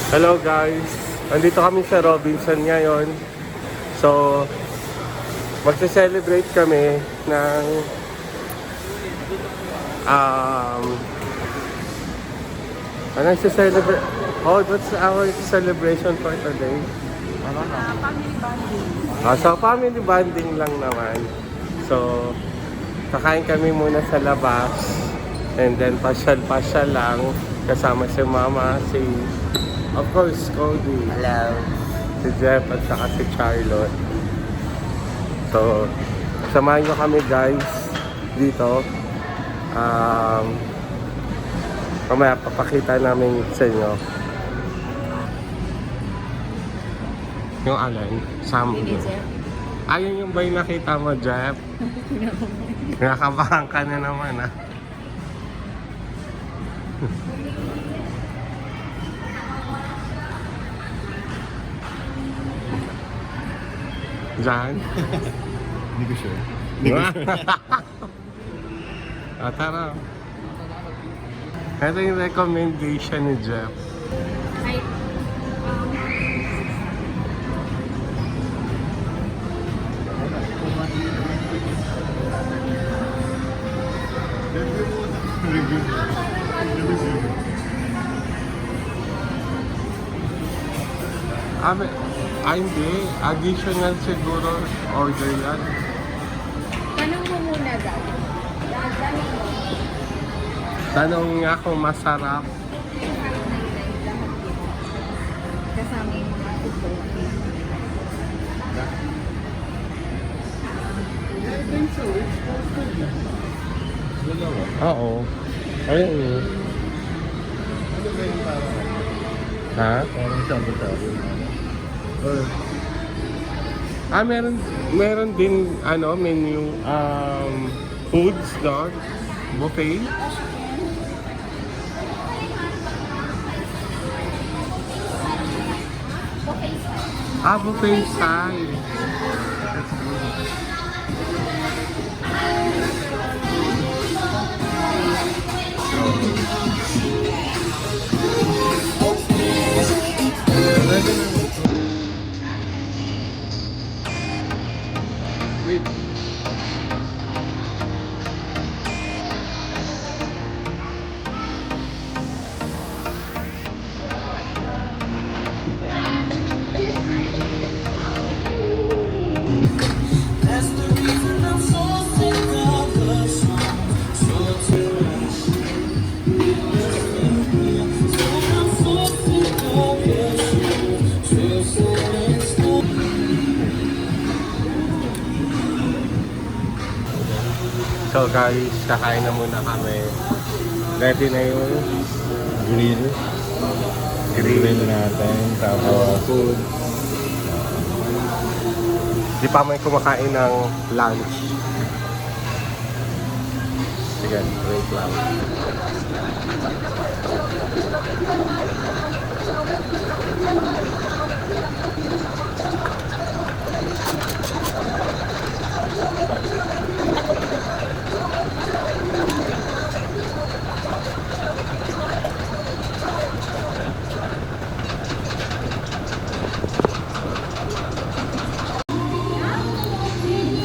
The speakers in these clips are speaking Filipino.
Hello guys, andito kami sa Robinson ngayon. So, magse-celebrate kami ng ano celebrate? Oh, what's our celebration for today? Family bonding. So family bonding lang naman. So, kakain kami muna sa labas and then pasyal-pasyal lang kasama si Mama, of course, Cody. Hello. Si Jeff at saka si Charlotte. So, samahan nyo kami guys dito. Mamaya papakita namin sa inyo. Yung alay, Sam. Ayun yung ba yung nakita mo, Jeff? Nakakabahan ka na naman, ah. Diyan? Hindi ko sure. Tara. Ito yung recommendation ni Jeff. Hindi. Additional siguro order yan. Tanong mo muna, Dad. Tanong mo. Tanong nga kung masarap. Kasama yung mga food. Oo. Ayun yun. Ha? Parang sabi-sabi. Meron din menu foods doon. Buffet. Buffet style. Wait. So guys, kakain na muna kami. Ready na yung Grill. Grill natin. Tapos food. Di pa may kumakain ng lunch. Sige, wait lang.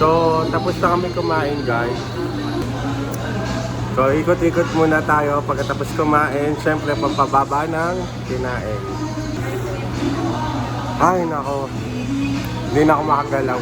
So, tapos na kami kumain guys. So, ikot-ikot muna tayo pagkatapos kumain. Siyempre, pampababa ng kinain. Ay, nako. Hindi na ako makagalaw.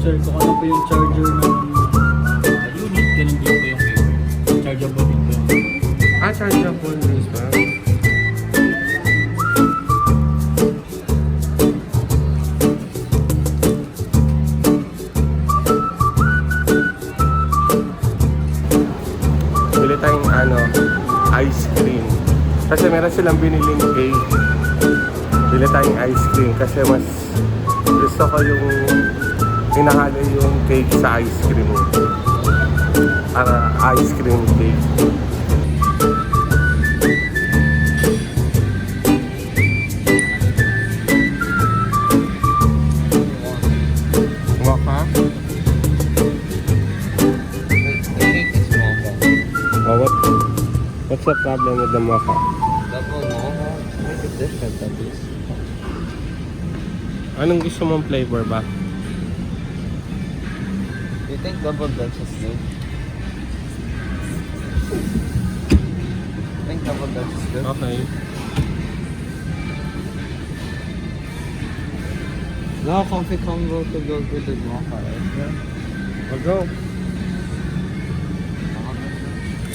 sir, kung ano po yung charger ng unit, ganun din po yung viewer. Chargeable din po yung viewer. Ah, chargeable this one. Bili tayong ice cream. Kasi meron silang biniling cake. Bili tayong ice cream kasi mas gusto ko yung hinahalo yung cake sa ice cream. Para ice cream cake. Mocha? Oh, what's the problem with the mocha? Make it different at least. Anong gusto mong flavor ba? You think double Dutch is good? I think double Dutch is good. Okay. No, coffee combo to go with the mocha, right? We'll go.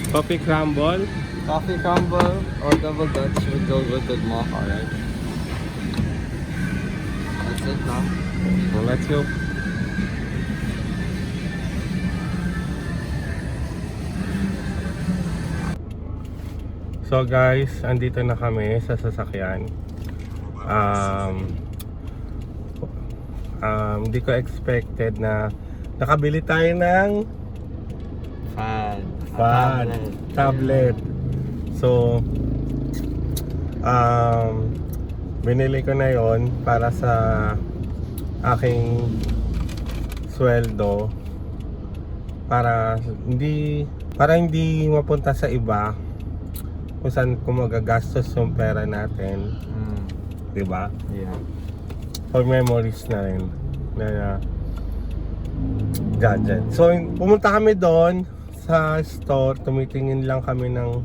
Coffee crumble. Coffee crumble or double Dutch would go with the mocha, right? That's it now. Well, let's go. So guys, andito na kami sa sasakyan. Hindi ko expected na nakabili tayo ng tablet. So, binili ko na yon para sa aking sweldo para hindi mapunta sa iba kung saan magagastos yung pera natin, di ba? Yeah. For memories na rin na gadget. So pumunta kami doon sa store, tumitingin lang kami ng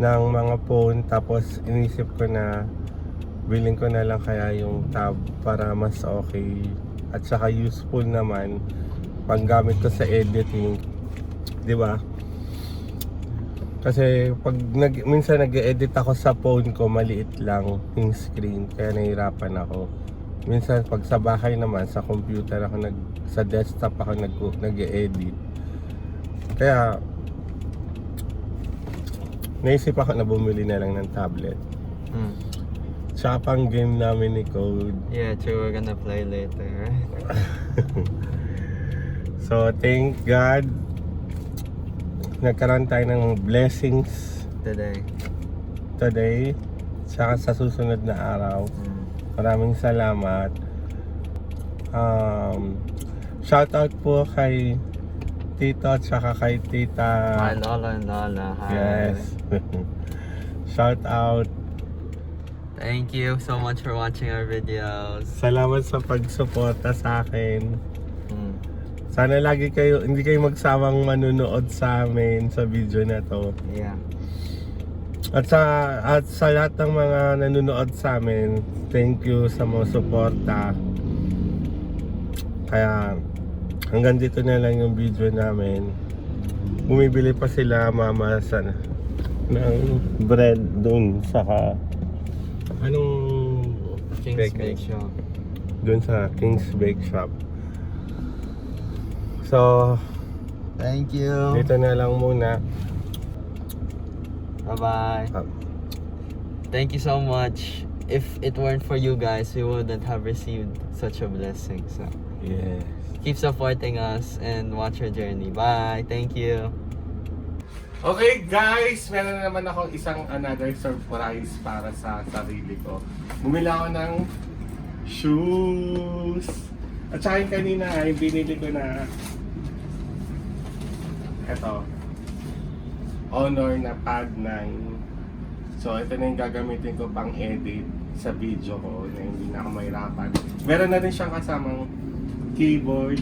mga phone, tapos inisip ko na bilhin ko na lang kaya yung tab para mas okay at saka useful naman paggamit ko sa editing, di ba? Kasi pag minsan nag-edit ako sa phone ko, maliit lang yung screen, kaya nahihirapan ako. Minsan pag sa bahay naman, sa computer ako sa desktop ako nag-edit. Kaya naisip ako na bumili na lang ng tablet. Tsaka pang game namin ni Code. Yeah, true. We're gonna play later, right? So thank God nagkaroon tayo ng blessings today tsaka sa susunod na araw. Maraming salamat. Shoutout po kay Tito at saka kay Tita. Hi Lola and Lola. Hi. Yes. Shoutout. Thank you so much for watching our videos. Salamat sa pagsuporta sa akin. Sana lagi hindi kayo magsawang manunood sa amin sa video na to. Yeah. At sa lahat ng mga nanonood sa amin, thank you sa mga suporta. Kaya hanggang dito na lang yung video namin. Bumibili pa sila mama ng bread dun sa King's Bake Shop. Dun sa King's Bake Shop. So, Thank you. dito na lang muna. Bye-bye. Thank you so much. If it weren't for you guys, we wouldn't have received such a blessing. So Yes. keep supporting us and watch our journey. Bye. Thank you. Okay guys, meron na naman ako isang another surprise para sa sarili ko. Bumili ako ng shoes. At saka yung kanina ay binili ko na eto, Honor na Pad 9. So ito na yung gagamitin ko pang edit sa video ko na hindi na ako mahirapan. Meron na rin siyang kasamang keyboard.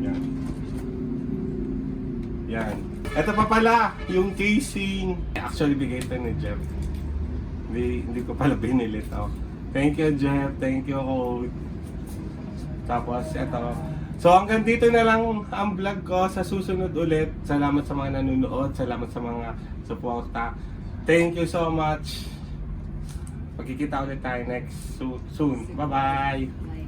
Yan. Yan. Ito pa pala, yung casing. Actually, bigay ito ni Jeff. Hindi ko pala binili ito. Thank you, Jeff. Thank you, Code. Tapos eto. So hanggang dito na lang ang vlog ko. Sa susunod ulit. Salamat sa mga nanonood. Salamat sa mga suporta. Thank you so much. Magkikita ulit tayo next soon. Bye-bye!